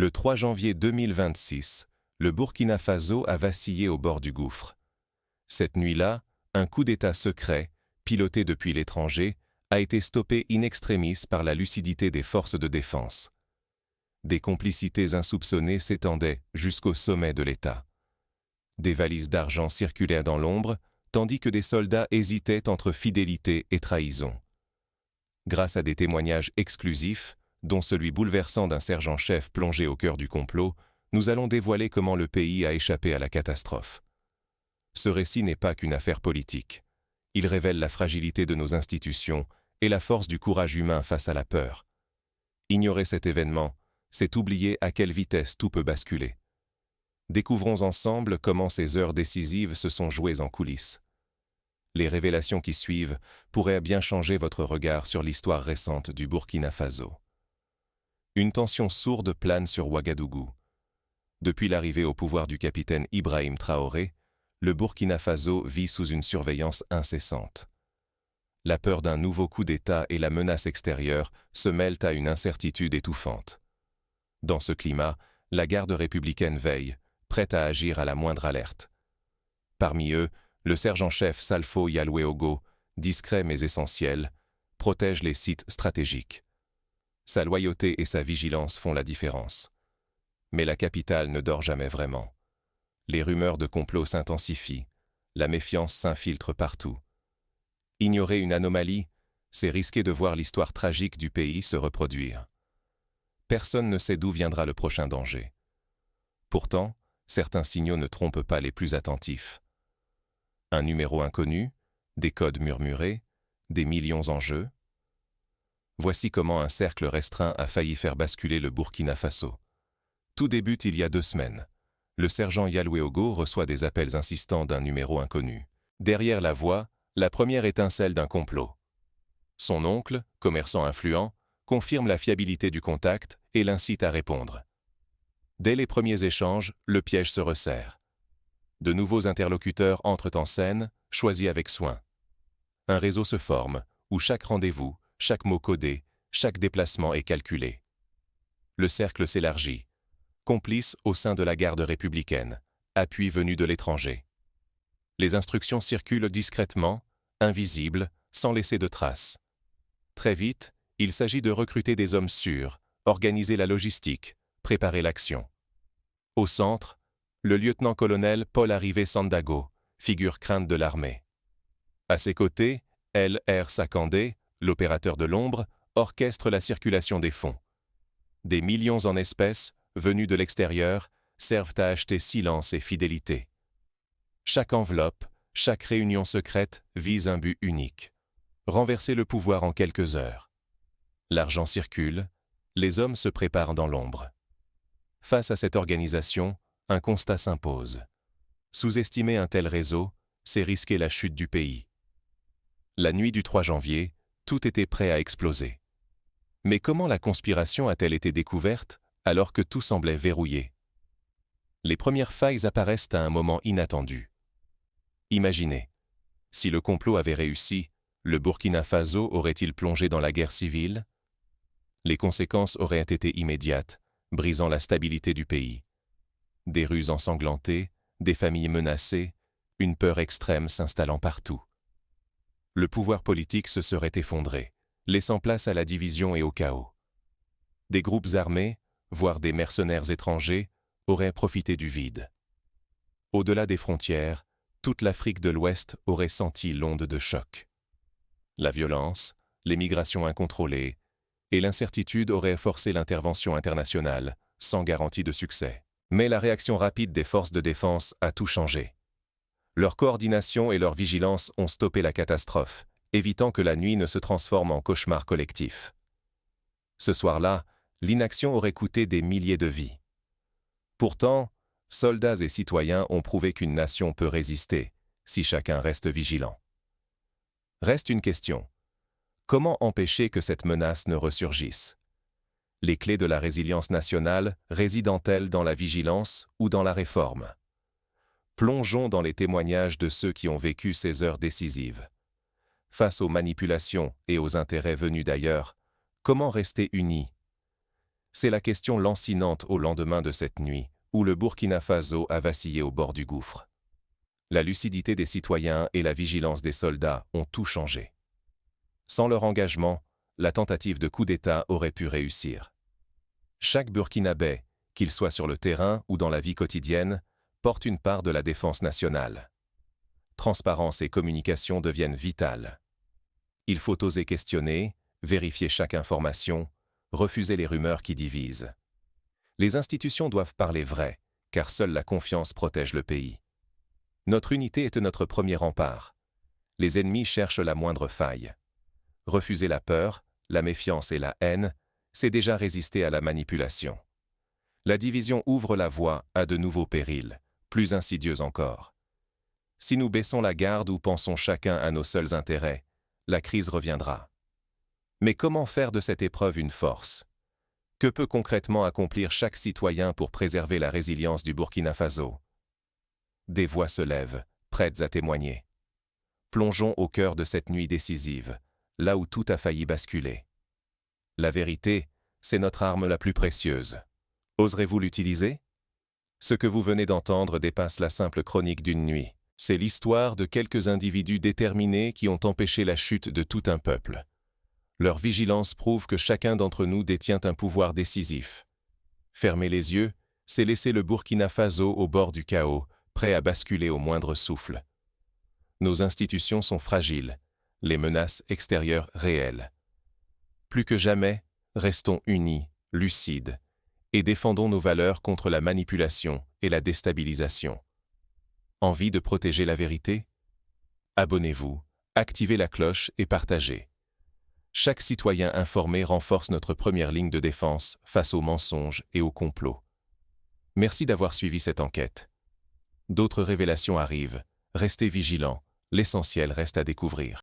Le 3 janvier 2026, le Burkina Faso a vacillé au bord du gouffre. Cette nuit-là, un coup d'État secret, piloté depuis l'étranger, a été stoppé in extremis par la lucidité des forces de défense. Des complicités insoupçonnées s'étendaient jusqu'au sommet de l'État. Des valises d'argent circulaient dans l'ombre, tandis que des soldats hésitaient entre fidélité et trahison. Grâce à des témoignages exclusifs, dont celui bouleversant d'un sergent-chef plongé au cœur du complot, nous allons dévoiler comment le pays a échappé à la catastrophe. Ce récit n'est pas qu'une affaire politique. Il révèle la fragilité de nos institutions et la force du courage humain face à la peur. Ignorer cet événement, c'est oublier à quelle vitesse tout peut basculer. Découvrons ensemble comment ces heures décisives se sont jouées en coulisses. Les révélations qui suivent pourraient bien changer votre regard sur l'histoire récente du Burkina Faso. Une tension sourde plane sur Ouagadougou. Depuis l'arrivée au pouvoir du capitaine Ibrahim Traoré, le Burkina Faso vit sous une surveillance incessante. La peur d'un nouveau coup d'État et la menace extérieure se mêlent à une incertitude étouffante. Dans ce climat, la garde républicaine veille, prête à agir à la moindre alerte. Parmi eux, le sergent-chef Salfo Yalouéogo, discret mais essentiel, protège les sites stratégiques. Sa loyauté et sa vigilance font la différence. Mais la capitale ne dort jamais vraiment. Les rumeurs de complot s'intensifient, la méfiance s'infiltre partout. Ignorer une anomalie, c'est risquer de voir l'histoire tragique du pays se reproduire. Personne ne sait d'où viendra le prochain danger. Pourtant, certains signaux ne trompent pas les plus attentifs. Un numéro inconnu, des codes murmurés, des millions en jeu. Voici comment un cercle restreint a failli faire basculer le Burkina Faso. Tout débute il y a 2 semaines. Le sergent Yalouéogo reçoit des appels insistants d'un numéro inconnu. Derrière la voix, la première étincelle d'un complot. Son oncle, commerçant influent, confirme la fiabilité du contact et l'incite à répondre. Dès les premiers échanges, le piège se resserre. De nouveaux interlocuteurs entrent en scène, choisis avec soin. Un réseau se forme, où chaque rendez-vous, chaque mot codé, chaque déplacement est calculé. Le cercle s'élargit. Complices au sein de la garde républicaine, appui venu de l'étranger. Les instructions circulent discrètement, invisibles, sans laisser de traces. Très vite, il s'agit de recruter des hommes sûrs, organiser la logistique, préparer l'action. Au centre, le lieutenant-colonel Paul Arrivé Sandago, figure crainte de l'armée. À ses côtés, L.R. Sakandé, l'opérateur de l'ombre, orchestre la circulation des fonds. Des millions en espèces, venus de l'extérieur, servent à acheter silence et fidélité. Chaque enveloppe, chaque réunion secrète vise un but unique. Renverser le pouvoir en quelques heures. L'argent circule, les hommes se préparent dans l'ombre. Face à cette organisation, un constat s'impose. Sous-estimer un tel réseau, c'est risquer la chute du pays. La nuit du 3 janvier, tout était prêt à exploser. Mais comment la conspiration a-t-elle été découverte alors que tout semblait verrouillé? Les premières failles apparaissent à un moment inattendu. Imaginez, si le complot avait réussi, le Burkina Faso aurait-il plongé dans la guerre civile? Les conséquences auraient été immédiates, brisant la stabilité du pays. Des rues ensanglantées, des familles menacées, une peur extrême s'installant partout. Le pouvoir politique se serait effondré, laissant place à la division et au chaos. Des groupes armés, voire des mercenaires étrangers, auraient profité du vide. Au-delà des frontières, toute l'Afrique de l'Ouest aurait senti l'onde de choc. La violence, l'émigration incontrôlée et l'incertitude auraient forcé l'intervention internationale, sans garantie de succès. Mais la réaction rapide des forces de défense a tout changé. Leur coordination et leur vigilance ont stoppé la catastrophe, évitant que la nuit ne se transforme en cauchemar collectif. Ce soir-là, l'inaction aurait coûté des milliers de vies. Pourtant, soldats et citoyens ont prouvé qu'une nation peut résister, si chacun reste vigilant. Reste une question. Comment empêcher que cette menace ne ressurgisse? Les clés de la résilience nationale résident-elles dans la vigilance ou dans la réforme? Plongeons dans les témoignages de ceux qui ont vécu ces heures décisives. Face aux manipulations et aux intérêts venus d'ailleurs, comment rester unis? C'est la question lancinante au lendemain de cette nuit, où le Burkina Faso a vacillé au bord du gouffre. La lucidité des citoyens et la vigilance des soldats ont tout changé. Sans leur engagement, la tentative de coup d'État aurait pu réussir. Chaque Burkinabé, qu'il soit sur le terrain ou dans la vie quotidienne, porte une part de la défense nationale. Transparence et communication deviennent vitales. Il faut oser questionner, vérifier chaque information, refuser les rumeurs qui divisent. Les institutions doivent parler vrai, car seule la confiance protège le pays. Notre unité est notre premier rempart. Les ennemis cherchent la moindre faille. Refuser la peur, la méfiance et la haine, c'est déjà résister à la manipulation. La division ouvre la voie à de nouveaux périls, plus insidieux encore. Si nous baissons la garde ou pensons chacun à nos seuls intérêts, la crise reviendra. Mais comment faire de cette épreuve une force? Que peut concrètement accomplir chaque citoyen pour préserver la résilience du Burkina Faso? Des voix se lèvent, prêtes à témoigner. Plongeons au cœur de cette nuit décisive, là où tout a failli basculer. La vérité, c'est notre arme la plus précieuse. Oserez-vous l'utiliser? Ce que vous venez d'entendre dépasse la simple chronique d'une nuit. C'est l'histoire de quelques individus déterminés qui ont empêché la chute de tout un peuple. Leur vigilance prouve que chacun d'entre nous détient un pouvoir décisif. Fermer les yeux, c'est laisser le Burkina Faso au bord du chaos, prêt à basculer au moindre souffle. Nos institutions sont fragiles, les menaces extérieures réelles. Plus que jamais, restons unis, lucides, et défendons nos valeurs contre la manipulation et la déstabilisation. Envie de protéger la vérité? Abonnez-vous, activez la cloche et partagez. Chaque citoyen informé renforce notre première ligne de défense face aux mensonges et aux complots. Merci d'avoir suivi cette enquête. D'autres révélations arrivent, restez vigilants, l'essentiel reste à découvrir.